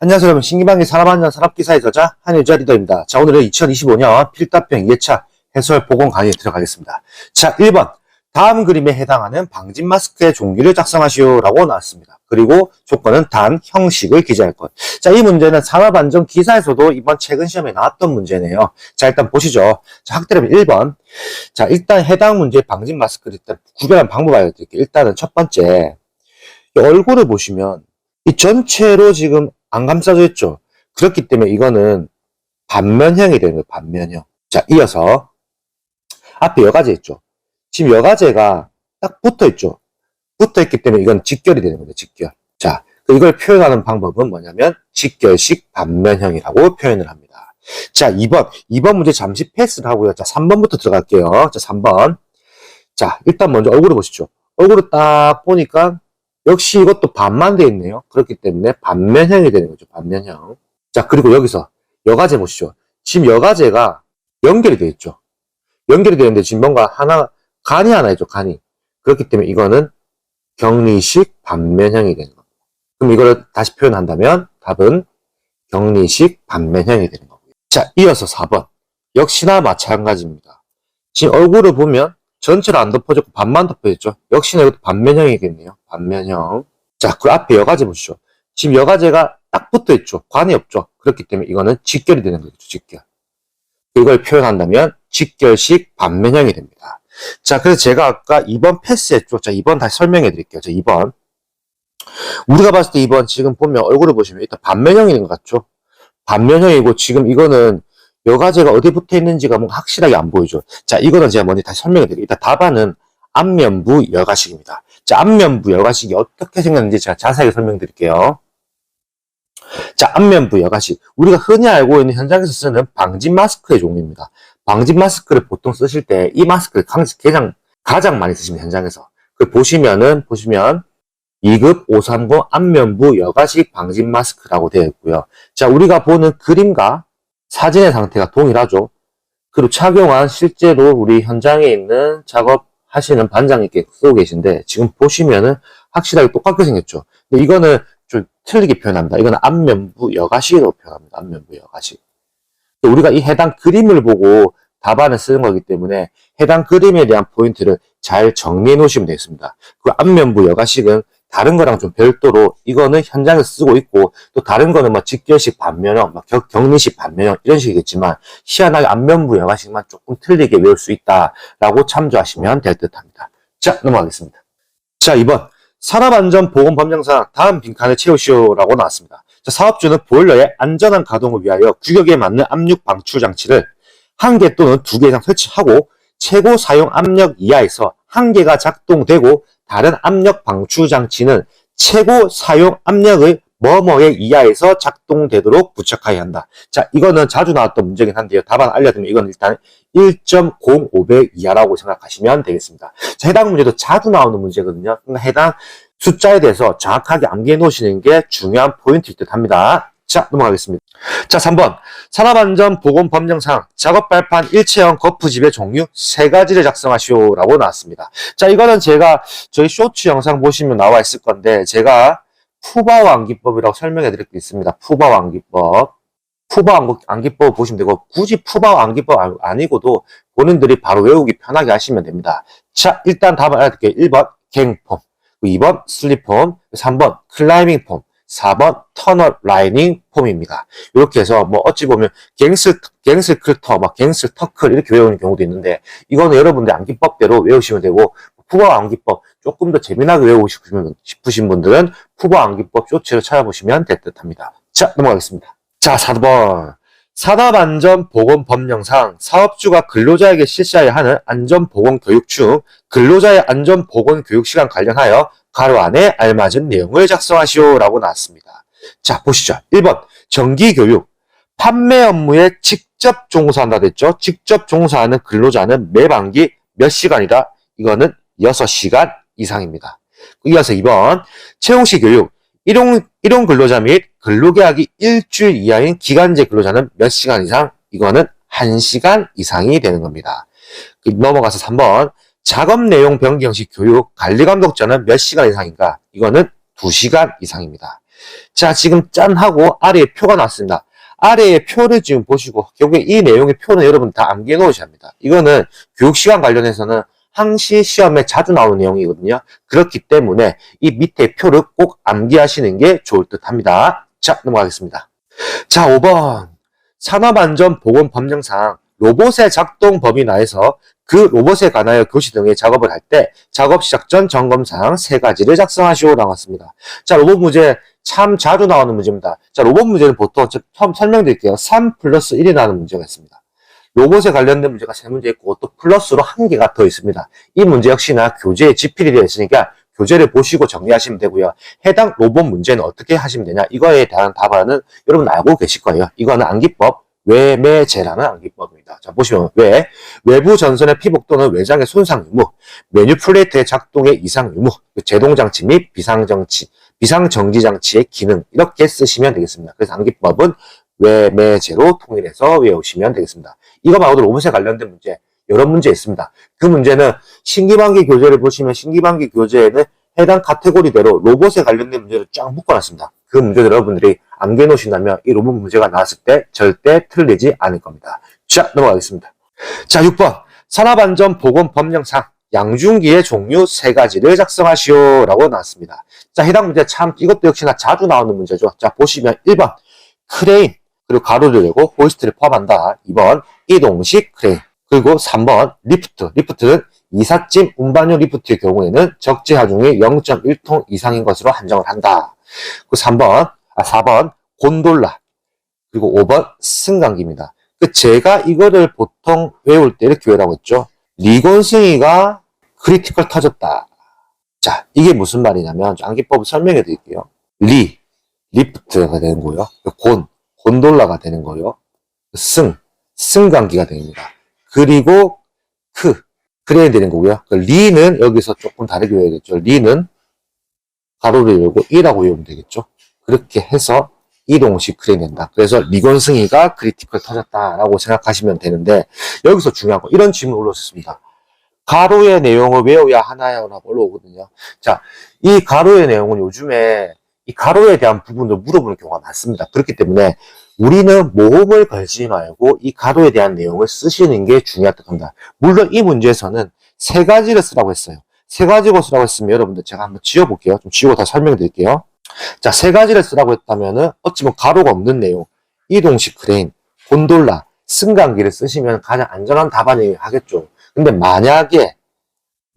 안녕하세요 여러분. 신기방기 산업안전 산업기사의 저자 한유자 리더입니다. 자, 오늘은 2025년 필답형 2회차 해설 보건 강의에 들어가겠습니다. 자, 1번 다음 그림에 해당하는 방진 마스크의 종류를 작성하시오 라고 나왔습니다. 그리고 조건은 단 형식을 기재할 것. 자, 이 문제는 산업안전 기사에서도 이번 최근 시험에 나왔던 문제네요. 자, 일단 보시죠. 자, 학대라면 1번. 자, 일단 해당 문제의 방진 마스크를 일단 구별하는 방법 알려드릴게요. 일단은 첫 번째, 이 얼굴을 보시면 이 전체로 지금 안 감싸져 있죠. 그렇기 때문에 이거는 반면형이 되는 거예요. 반면형. 자, 이어서 앞에 여과제 있죠. 지금 여과제가 딱 붙어 있죠. 붙어 있기 때문에 이건 직결이 되는 거죠. 직결. 자, 이걸 표현하는 방법은 뭐냐면 직결식 반면형이라고 표현을 합니다. 자, 2번 문제 잠시 패스를 하고요. 자, 3번부터 들어갈게요. 자, 3번. 자, 일단 먼저 얼굴을 보시죠. 얼굴을 딱 보니까 역시 이것도 반만 돼 있네요. 그렇기 때문에 반면형이 되는 거죠. 반면형. 자, 그리고 여기서 여과제 보시죠. 지금 여과제가 연결이 되어 있죠. 연결이 되는데 지금 뭔가 간이 하나 있죠. 간이. 그렇기 때문에 이거는 격리식 반면형이 되는 겁니다. 그럼 이거를 다시 표현한다면 답은 격리식 반면형이 되는 거고요. 자, 이어서 4번. 역시나 마찬가지입니다. 지금 얼굴을 보면 전체로 안 덮어졌고 반만 덮어졌죠. 역시나 이것도 반면형이겠네요. 반면형. 자, 그 앞에 여과제 보시죠. 지금 여과제가 딱 붙어 있죠. 관이 없죠. 그렇기 때문에 이거는 직결이 되는 거죠. 직결. 이걸 표현한다면 직결식 반면형이 됩니다. 자, 그래서 제가 아까 2번 패스했죠. 자, 2번 다시 설명해 드릴게요. 자, 2번. 우리가 봤을 때 2번 지금 보면 얼굴을 보시면 일단 반면형인 것 같죠. 반면형이고 지금 이거는 여과제가 어디 붙어 있는지가 뭔가 확실하게 안 보이죠. 자, 이거는 제가 먼저 다시 설명해 드릴게요. 일단 답안은 앞면부 여과식입니다. 자, 앞면부 여과식이 어떻게 생겼는지 제가 자세하게 설명드릴게요. 자, 앞면부 여과식. 우리가 흔히 알고 있는 현장에서 쓰는 방진 마스크의 종류입니다. 방진 마스크를 보통 쓰실 때 이 마스크를 가장 많이 쓰십니다. 현장에서. 보시면 2급 530 앞면부 여과식 방진 마스크라고 되어 있고요. 자, 우리가 보는 그림과 사진의 상태가 동일하죠. 그리고 착용한 실제로 우리 현장에 있는 작업하시는 반장님께 쓰고 계신데 지금 보시면은 확실하게 똑같게 생겼죠. 근데 이거는 좀 틀리게 표현합니다. 이거는 앞면부 여과식으로 표현합니다. 앞면부 여과식. 우리가 이 해당 그림을 보고 답안을 쓰는 거기 때문에 해당 그림에 대한 포인트를 잘 정리해 놓으시면 되겠습니다. 그 앞면부 여과식은 다른 거랑 좀 별도로 이거는 현장에서 쓰고 있고 또 다른 거는 뭐 직결식 반면형, 격리식 반면형 이런 식이겠지만 희한하게 앞면부 여과식만 조금 틀리게 외울 수 있다라고 참조하시면 될 듯합니다. 자, 넘어가겠습니다. 자, 2번 산업안전보건법령상 다음 빈칸을 채우시오라고 나왔습니다. 자, 사업주는 보일러의 안전한 가동을 위하여 규격에 맞는 압력 방출 장치를 1개 또는 2개 이상 설치하고 최고 사용 압력 이하에서 1개가 작동되고 다른 압력 방출 장치는 최고 사용 압력의 뭐뭐의 이하에서 작동되도록 부착해야 한다. 자, 이거는 자주 나왔던 문제긴 한데요. 답안 알려드리면 이건 일단 1.05배 이하라고 생각하시면 되겠습니다. 자, 해당 문제도 자주 나오는 문제거든요. 그러니까 해당 숫자에 대해서 정확하게 암기해 놓으시는 게 중요한 포인트일 듯 합니다. 자, 넘어가겠습니다. 자, 3번. 산업안전보건법령상 작업발판 일체형 거푸집의 종류 3가지를 작성하시오라고 나왔습니다. 자, 이거는 제가 저희 쇼츠 영상 보시면 나와 있을 건데 제가 푸바 완기법이라고 설명해 드릴 게 있습니다. 푸바 완기법. 푸바 완기법 보시면 되고 굳이 푸바 완기법 아니고도 본인들이 바로 외우기 편하게 하시면 됩니다. 자, 일단 답을 알려드릴게요. 1번 갱폼, 2번 슬립폼, 3번 클라이밍 폼, 4번 터널 라이닝 폼입니다. 이렇게 해서 뭐 어찌 보면 갱슬 클터, 갱슬 터클 이렇게 외우는 경우도 있는데 이거는 여러분들 암기법대로 외우시면 되고 푸바 암기법 조금 더 재미나게 외우고 싶으신 분들은 푸바 암기법 쇼츠를 찾아보시면 될 듯합니다. 자, 넘어가겠습니다. 자, 4번 산업안전보건법령상 사업주가 근로자에게 실시해야 하는 안전보건교육 중 근로자의 안전보건교육시간 관련하여 가로 안에 알맞은 내용을 작성하시오라고 나왔습니다. 자, 보시죠. 1번 정기교육. 판매 업무에 직접 종사한다 됐죠. 직접 종사하는 근로자는 매 반기 몇 시간이다? 이거는 6시간 이상입니다. 이어서 2번 채용시 교육. 일용 근로자 및 근로계약이 일주일 이하인 기간제 근로자는 몇 시간 이상? 이거는 1시간 이상이 되는 겁니다. 넘어가서 3번 작업 내용 변경식 교육 관리감독자는 몇 시간 이상인가? 이거는 2시간 이상입니다. 자, 지금 짠 하고 아래에 표가 나왔습니다. 아래에 표를 지금 보시고 결국에 이 내용의 표는 여러분 다 암기해 놓으셔야 합니다. 이거는 교육시간 관련해서는 항시 시험에 자주 나오는 내용이거든요. 그렇기 때문에 이 밑에 표를 꼭 암기하시는 게 좋을 듯 합니다. 자, 넘어가겠습니다. 자, 5번. 산업안전보건법령상 로봇의 작동 범위 내에서 그 로봇에 관하여 교시 등의 작업을 할 때 작업 시작 전 점검사항 3가지를 작성하시오 나왔습니다. 자, 로봇 문제 참 자주 나오는 문제입니다. 자, 로봇 문제는 보통 처음 설명드릴게요. 3 플러스 1이 나오는 문제가 있습니다. 로봇에 관련된 문제가 3문제 있고 또 플러스로 1개가 더 있습니다. 이 문제 역시나 교재에 집필이 되어 있으니까 교재를 보시고 정리하시면 되고요. 해당 로봇 문제는 어떻게 하시면 되냐, 이거에 대한 답안은 여러분 알고 계실 거예요. 이거는 암기법 외매제라는 암기법입니다. 자, 보시면 외부 전선의 피복 또는 외장의 손상 유무, 매뉴플레이트의 작동의 이상 유무, 제동장치 및 비상정지 장치의 기능, 이렇게 쓰시면 되겠습니다. 그래서 암기법은 외매제로 통일해서 외우시면 되겠습니다. 이거 말고도 로봇에 관련된 문제 여러 문제 있습니다. 그 문제는 신기반기 교재를 보시면 신기반기 교재에는 해당 카테고리대로 로봇에 관련된 문제를 쫙 묶어놨습니다. 그 문제들 여러분들이 암기해 놓으신다면 이 로봇 문제가 나왔을 때 절대 틀리지 않을 겁니다. 자, 넘어가겠습니다. 자, 6번. 산업안전보건법령상 양중기의 종류 3가지를 작성하시오 라고 나왔습니다. 자, 해당 문제 참 이것도 역시나 자주 나오는 문제죠. 자, 보시면 1번 크레인, 그리고 가로를 열고 호이스트를 포함한다. 2번 이동식 크레인, 그리고 3번 리프트. 리프트는 이삿짐 운반용 리프트의 경우에는 적재 하중이 0.1톤 이상인 것으로 한정을 한다. 그 4번 곤돌라, 그리고 5번 승강기입니다. 제가 이거를 보통 외울 때 이렇게 외우라고 했죠. 리곤승이가 크리티컬 터졌다. 자, 이게 무슨 말이냐면 암기법을 설명해 드릴게요. 리프트가 되는 거고요. 곤돌라가 되는 거고요. 승강기가 됩니다. 그리고 크레인 되는 거고요. 리는 여기서 조금 다르게 외워야겠죠. 리는 가로를 열고 이라고 외우면 되겠죠. 그렇게 해서 이동식 크레인 된다. 그래서 리건승이가 크리티컬 터졌다라고 생각하시면 되는데, 여기서 중요한 거, 이런 질문 올라왔습니다. 가로의 내용을 외워야 하나요? 라고 올라오거든요. 자, 이 가로의 내용은 요즘에 이 가로에 대한 부분을 물어보는 경우가 많습니다. 그렇기 때문에 우리는 모험을 걸지 말고 이 가로에 대한 내용을 쓰시는 게 중요하다고 합니다. 물론 이 문제에서는 3가지를 쓰라고 했어요. 3가지로 쓰라고 했으면 여러분들 제가 한번 지워볼게요. 좀 지우고 다 설명해 드릴게요. 자, 3가지를 쓰라고 했다면은 어찌 보면 가로가 없는 내용, 이동식 크레인, 곤돌라, 승강기를 쓰시면 가장 안전한 답안이 하겠죠. 근데 만약에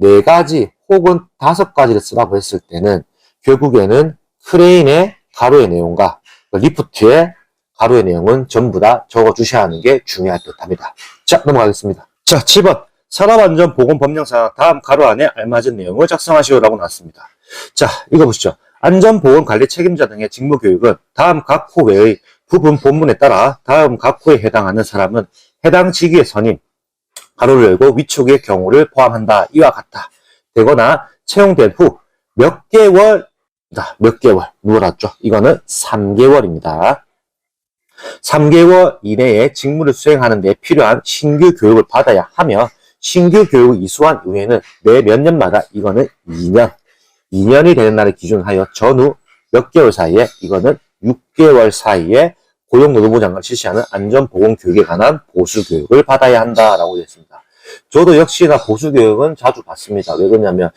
4가지 혹은 5가지를 쓰라고 했을 때는 결국에는 크레인의 가로의 내용과 리프트의 가로의 내용은 전부 다 적어주셔야 하는 게 중요할 듯 합니다. 자, 넘어가겠습니다. 자, 7번. 산업안전보건법령상 다음 가로 안에 알맞은 내용을 작성하시오라고 나왔습니다. 자, 이거 보시죠. 안전보건관리 책임자 등의 직무교육은 다음 각 호 외의 부분 본문에 따라 다음 각 호에 해당하는 사람은 해당 직위의 선임, 가로를 열고 위촉의 경우를 포함한다. 이와 같다. 되거나 채용된 후 몇 개월 누워놨죠. 이거는 3개월입니다. 3개월 이내에 직무를 수행하는 데 필요한 신규 교육을 받아야 하며 신규 교육을 이수한 이후에는 매 몇 년마다 이거는 2년이 되는 날을 기준하여 전후 몇 개월 사이에 이거는 6개월 사이에 고용노동부 장관을 실시하는 안전보건교육에 관한 보수교육을 받아야 한다라고 되어 있습니다. 저도 역시나 보수교육은 자주 받습니다. 왜 그러냐면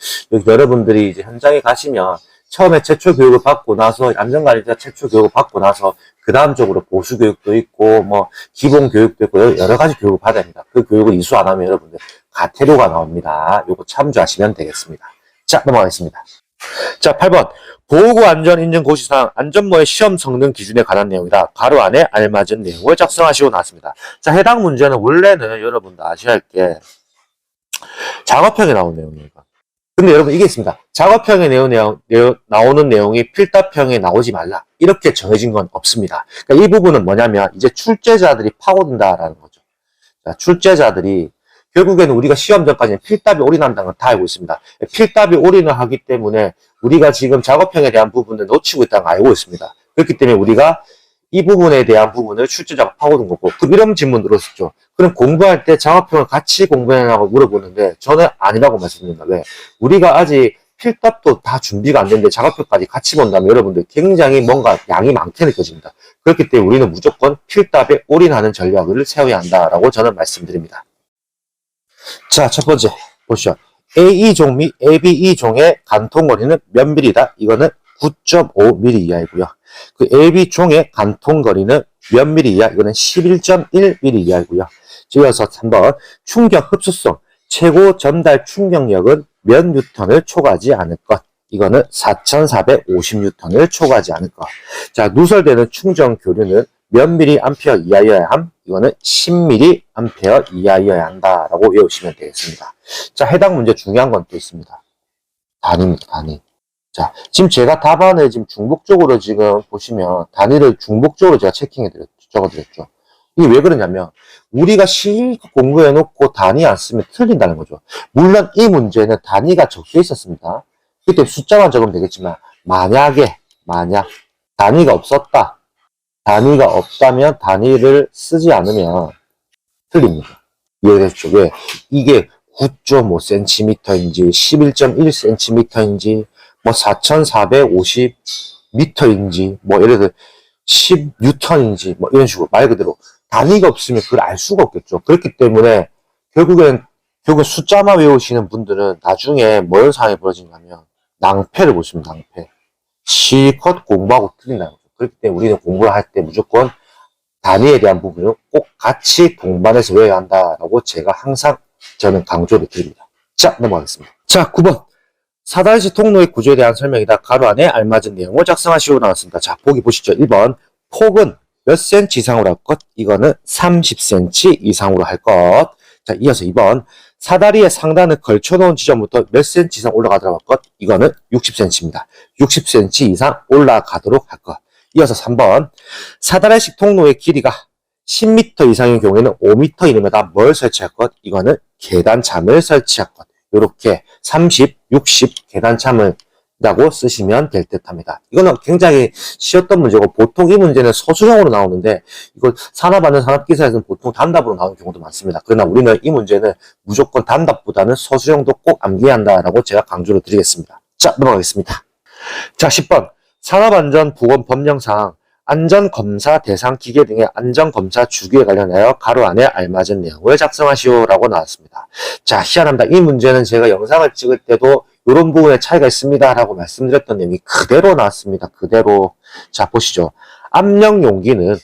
여러분들이 이제 현장에 가시면 처음에 최초 교육을 받고 나서 안전관리자 최초 교육을 받고 나서 그 다음 쪽으로 보수 교육도 있고 뭐 기본 교육도 있고 여러 가지 교육을 받아야 합니다. 그 교육을 이수 안 하면 여러분들 가태료가 나옵니다. 요거 참조하시면 되겠습니다. 자, 넘어가겠습니다. 자, 8번 보호구 안전 인증 고시사항 안전모의 시험 성능 기준에 관한 내용이다. 가로 안에 알맞은 내용을 작성하시고 나왔습니다. 자, 해당 문제는 원래는 여러분도 아셔야 할 게 작업형에 나온 내용이에요. 근데 여러분 이게 있습니다. 작업형에 나오는 내용이 필답형에 나오지 말라. 이렇게 정해진 건 없습니다. 그러니까 이 부분은 뭐냐면 이제 출제자들이 파고든다라는 거죠. 자, 출제자들이 결국에는 우리가 시험 전까지는 필답이 올인한다는 걸 다 알고 있습니다. 필답이 올인을 하기 때문에 우리가 지금 작업형에 대한 부분을 놓치고 있다는 걸 알고 있습니다. 그렇기 때문에 우리가 이 부분에 대한 부분을 출제자가 파고든 거고, 그럼 이런 질문 들었었죠. 그럼 공부할 때 작업형을 같이 공부해라고 물어보는데 저는 아니라고 말씀드립니다. 왜? 우리가 아직 필답도 다 준비가 안 되는데 작업표까지 같이 본다면 여러분들 굉장히 뭔가 양이 많게 느껴집니다. 그렇기 때문에 우리는 무조건 필답에 올인하는 전략을 세워야 한다라고 저는 말씀드립니다. 자, 첫 번째 보시죠. A2종 및 ABE종의 간통거리는 몇 mm이다? 이거는 9.5mm 이하이고요. 그 AB종의 간통거리는 몇 mm 이하? 이거는 11.1mm 이하이고요. 이어서 3번 충격 흡수성 최고 전달 충격력은 몇 뉴턴을 초과하지 않을 것. 이거는 4450뉴턴을 초과하지 않을 것. 자, 누설되는 충전 교류는 몇 mA 이하여야 함? 이거는 10mA 이하여야 한다라고 외우시면 되겠습니다. 자, 해당 문제 중요한 건 또 있습니다. 단위입니다, 단위. 자, 지금 제가 답안을 지금 중복적으로 지금 보시면 단위를 중복적으로 제가 적어드렸죠. 이게 왜 그러냐면 우리가 실컷 공부해놓고 단위 안 쓰면 틀린다는 거죠. 물론 이 문제는 단위가 적혀 있었습니다. 그때 숫자만 적으면 되겠지만 만약 단위가 없었다. 단위가 없다면 단위를 쓰지 않으면 틀립니다. 이해되셨죠? 왜? 이게 9.5cm인지 11.1cm인지 뭐 4450m인지 뭐 예를 들어 10N인지 뭐 이런 식으로 말 그대로 단위가 없으면 그걸 알 수가 없겠죠. 그렇기 때문에 결국엔 숫자만 외우시는 분들은 나중에 뭘 상황이 벌어지냐면 낭패를 보십니다. 낭패. 실컷 공부하고 틀린다는 거죠. 그렇기 때문에 우리는 공부를 할 때 무조건 단위에 대한 부분을 꼭 같이 동반해서 외워야 한다라고 제가 항상 저는 강조를 드립니다. 자, 넘어가겠습니다. 자, 9번. 사다리식 통로의 구조에 대한 설명이다. 가로 안에 알맞은 내용을 작성하시오 나왔습니다. 자, 보기 보시죠. 1번. 폭은 몇 cm 이상으로 할 것? 이거는 30cm 이상으로 할 것. 자, 이어서 2번. 사다리의 상단을 걸쳐놓은 지점부터 몇 cm 이상 올라가도록 할 것? 이거는 60cm입니다. 60cm 이상 올라가도록 할 것. 이어서 3번. 사다리식 통로의 길이가 10m 이상인 경우에는 5m 이내마다 뭘 설치할 것? 이거는 계단참을 설치할 것. 이렇게 30, 60 계단참을 라고 쓰시면 될 듯 합니다. 이거는 굉장히 쉬웠던 문제고 보통 이 문제는 서술형으로 나오는데 이걸 산업안전 산업기사에서는 보통 단답으로 나오는 경우도 많습니다. 그러나 우리는 이 문제는 무조건 단답보다는 서술형도 꼭 암기해야 한다라고 제가 강조를 드리겠습니다. 자, 넘어가겠습니다. 자, 10번. 산업안전보건법령상 안전검사 대상 기계 등의 안전검사 주기에 관련하여 가로 안에 알맞은 내용을 작성하시오라고 나왔습니다. 자, 희한합니다. 이 문제는 제가 영상을 찍을 때도 이런 부분에 차이가 있습니다 라고 말씀드렸던 내용이 그대로 나왔습니다. 그대로. 자, 보시죠. 압력 용기는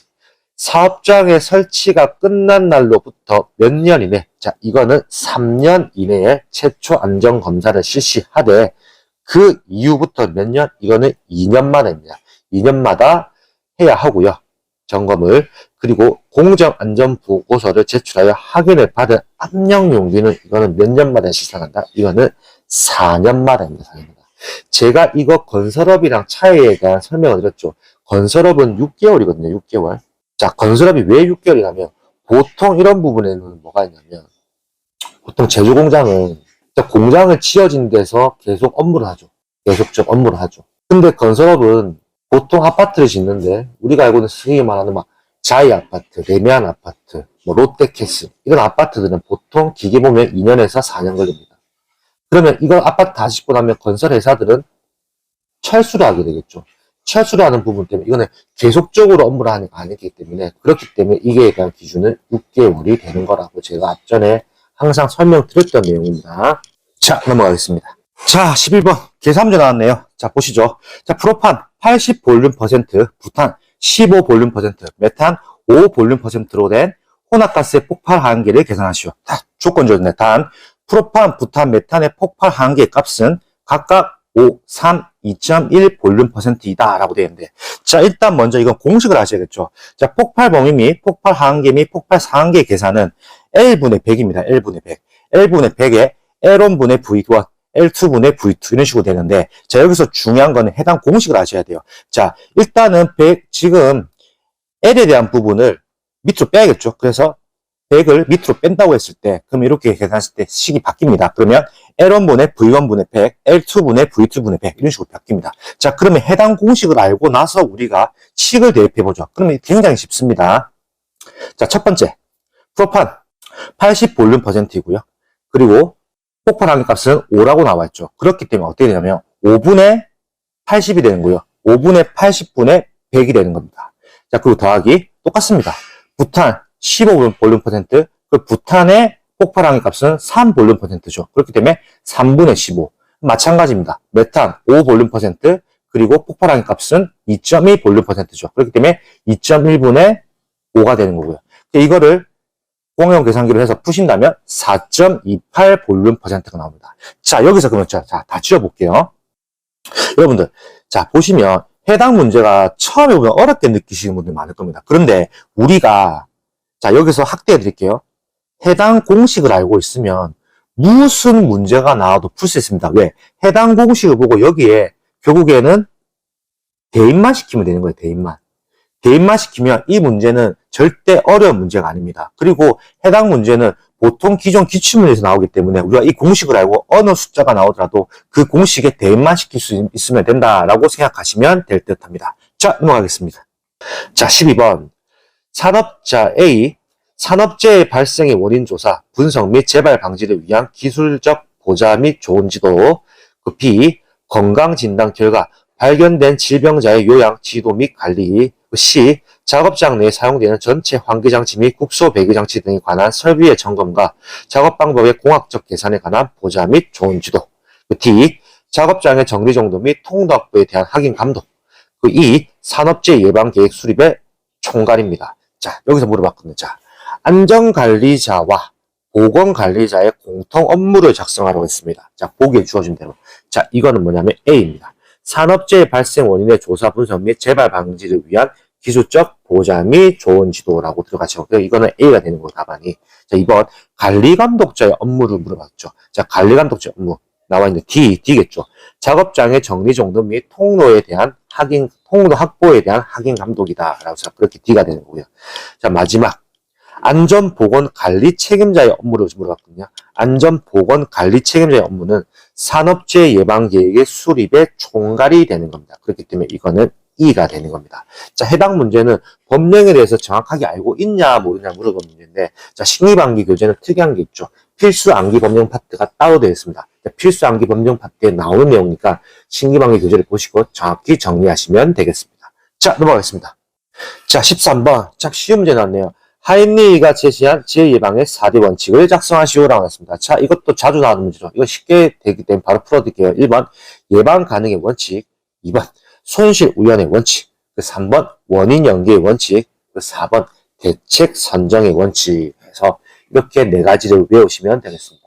사업장의 설치가 끝난 날로부터 몇 년 이내, 자, 이거는 3년 이내에 최초 안전검사를 실시하되 그 이후부터 몇 년? 이거는 2년마다입니다. 2년마다 해야 하고요. 점검을. 그리고 공정안전보고서를 제출하여 확인을 받은 압력 용기는 이거는 몇 년마다 실시한다? 이거는 4년마다입니다. 4년마다. 제가 이거 건설업이랑 차이에 대한 설명을 드렸죠. 건설업은 6개월이거든요. 6개월. 자, 건설업이 왜 6개월이냐면 보통 이런 부분에는 뭐가 있냐면 보통 제조공장은 공장을 지어진 데서 계속 업무를 하죠. 계속적 업무를 하죠. 근데 건설업은 보통 아파트를 짓는데 우리가 알고 있는 흔히 말하는 막 자이 아파트, 레미안 아파트, 뭐 롯데캐슬 이런 아파트들은 보통 기계 보면 2년에서 4년 걸립니다. 그러면 이걸 아파트 다 짓고 나면 건설회사들은 철수를 하게 되겠죠. 철수를 하는 부분 때문에 이거는 계속적으로 업무를 하는 게 아니기 때문에 그렇기 때문에 이게 대한 기준은 6개월이 되는 거라고 제가 앞전에 항상 설명드렸던 내용입니다. 자, 넘어가겠습니다. 자, 11번 계산문제 나왔네요. 자, 보시죠. 자, 프로판 80볼륨%, 부탄 15볼륨%, 메탄 5볼륨%로 된 혼합가스의 폭발 한계를 계산하시오. 자, 조건 좋네. 단 프로판, 부탄, 메탄의 폭발 한계 값은 각각 5, 3, 2.1 볼륨%이다 라고 되어 있는데, 자, 일단 먼저 이건 공식을 아셔야겠죠. 자, 폭발 범위 및 폭발 한계 및 폭발 상한계 계산은 L분의 100입니다. L분의 100. L분의 100에 L1분의 V1, L2분의 V2 이런 식으로 되는데, 자, 여기서 중요한 거는 해당 공식을 아셔야 돼요. 자, 일단은 100, 지금 L에 대한 부분을 밑으로 빼야겠죠. 그래서 100을 밑으로 뺀다고 했을 때, 그럼 이렇게 계산했을 때 식이 바뀝니다. 그러면 L1분의 V1분의 100, L2분의 V2분의 100 이런 식으로 바뀝니다. 자, 그러면 해당 공식을 알고 나서 우리가 식을 대입해보죠. 그러면 굉장히 쉽습니다. 자, 첫 번째 프로판 80볼륨%이고요. 그리고 폭발 항의값은 5라고 나와 있죠. 그렇기 때문에 어떻게 되냐면 5분의 80이 되는 거예요. 5분의 80분의 100이 되는 겁니다. 자, 그리고 더하기 똑같습니다. 부탄 15 볼륨 퍼센트, 그 부탄의 폭발 항의값은 3 볼륨 퍼센트죠. 그렇기 때문에 3분의 15. 마찬가지입니다. 메탄 5 볼륨 퍼센트, 그리고 폭발 항의값은 2.2 볼륨 퍼센트죠. 그렇기 때문에 2.1분의 5가 되는 거고요. 이거를 공용 계산기로 해서 푸신다면 4.28 볼륨 퍼센트가 나옵니다. 자, 여기서 그러면 자, 다 지워볼게요. 여러분들, 자, 보시면 해당 문제가 처음에 보면 어렵게 느끼시는 분들이 많을 겁니다. 그런데 우리가, 자, 여기서 확대해 드릴게요. 해당 공식을 알고 있으면 무슨 문제가 나와도 풀 수 있습니다. 왜? 해당 공식을 보고 여기에 결국에는 대입만 시키면 되는 거예요. 대입만. 대입만 시키면 이 문제는 절대 어려운 문제가 아닙니다. 그리고 해당 문제는 보통 기존 기출문제에서 나오기 때문에 우리가 이 공식을 알고 어느 숫자가 나오더라도 그 공식에 대입만 시킬 수 있으면 된다라고 생각하시면 될 듯 합니다. 자, 넘어가겠습니다. 자, 12번. 산업자 A, 산업재해 발생의 원인 조사, 분석 및 재발 방지를 위한 기술적 보좌 및 좋은 지도. 그 B, 건강진단 결과, 발견된 질병자의 요양, 지도 및 관리. C. 작업장 내에 사용되는 전체 환기장치 및 국소 배기장치 등에 관한 설비의 점검과 작업 방법의 공학적 계산에 관한 보좌 및 좋은 지도. D. 작업장의 정리 정도 및 통로 확보에 대한 확인 감독. E. 산업재해 예방 계획 수립의 총괄입니다. 자, 여기서 물어봤거든요. 자, 안전관리자와 보건관리자의 공통 업무를 작성하라고 했습니다. 자, 보기에 주어진 대로. 자, 이거는 뭐냐면 A입니다. 산업재해 발생 원인의 조사 분석 및 재발 방지를 위한 기술적 보좌 및 좋은 지도라고 들어가죠. 이거는 A가 되는 거고 답안이. 자, 2번 관리감독자의 업무를 물어봤죠. 자, 관리감독자 업무 나와 있는 D겠죠. 작업장의 정리정돈 및 통로에 대한 확인, 통로 확보에 대한 확인 감독이다라고 해서 그렇게 D가 되는 거고요. 자, 마지막 안전보건관리 책임자의 업무를 물어봤거든요. 안전보건관리 책임자의 업무는 산업재해 예방계획의 수립의 총괄이 되는 겁니다. 그렇기 때문에 이거는 E가 되는 겁니다. 자, 해당 문제는 법령에 대해서 정확하게 알고 있냐 모르냐 물어본 문제인데, 자, 식립암기 교재는 특이한 게 있죠. 필수 암기 법령 파트가 따로 되어 있습니다. 자, 필수 암기 법령 파트에 나오는 내용이니까 식립암기 교재를 보시고 정확히 정리하시면 되겠습니다. 자, 넘어가겠습니다. 자, 13번. 자, 쉬운 문제 나왔네요. 하인리가 제시한 재해 예방의 4대 원칙을 작성하시오라고 했습니다. 자, 이것도 자주 나오는 문제죠. 이거 쉽게 되기 때문에 바로 풀어드릴게요. 1번, 예방 가능의 원칙. 2번, 손실 우연의 원칙. 3번, 원인 연계의 원칙. 4번, 대책 선정의 원칙. 해서 이렇게 4가지를 외우시면 되겠습니다.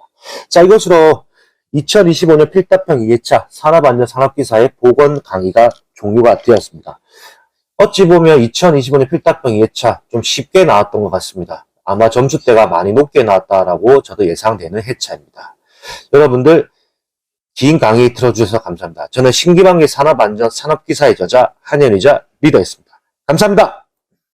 자, 이것으로 2025년 필답형 2회차 산업안전 산업기사의 보건 강의가 종료가 되었습니다. 어찌 보면 2025년 필답형 2회차 좀 쉽게 나왔던 것 같습니다. 아마 점수대가 많이 높게 나왔다라고 저도 예상되는 회차입니다. 여러분들 긴 강의 들어주셔서 감사합니다. 저는 신기방기 산업안전 산업기사의 저자 한현이자 리더였습니다. 감사합니다.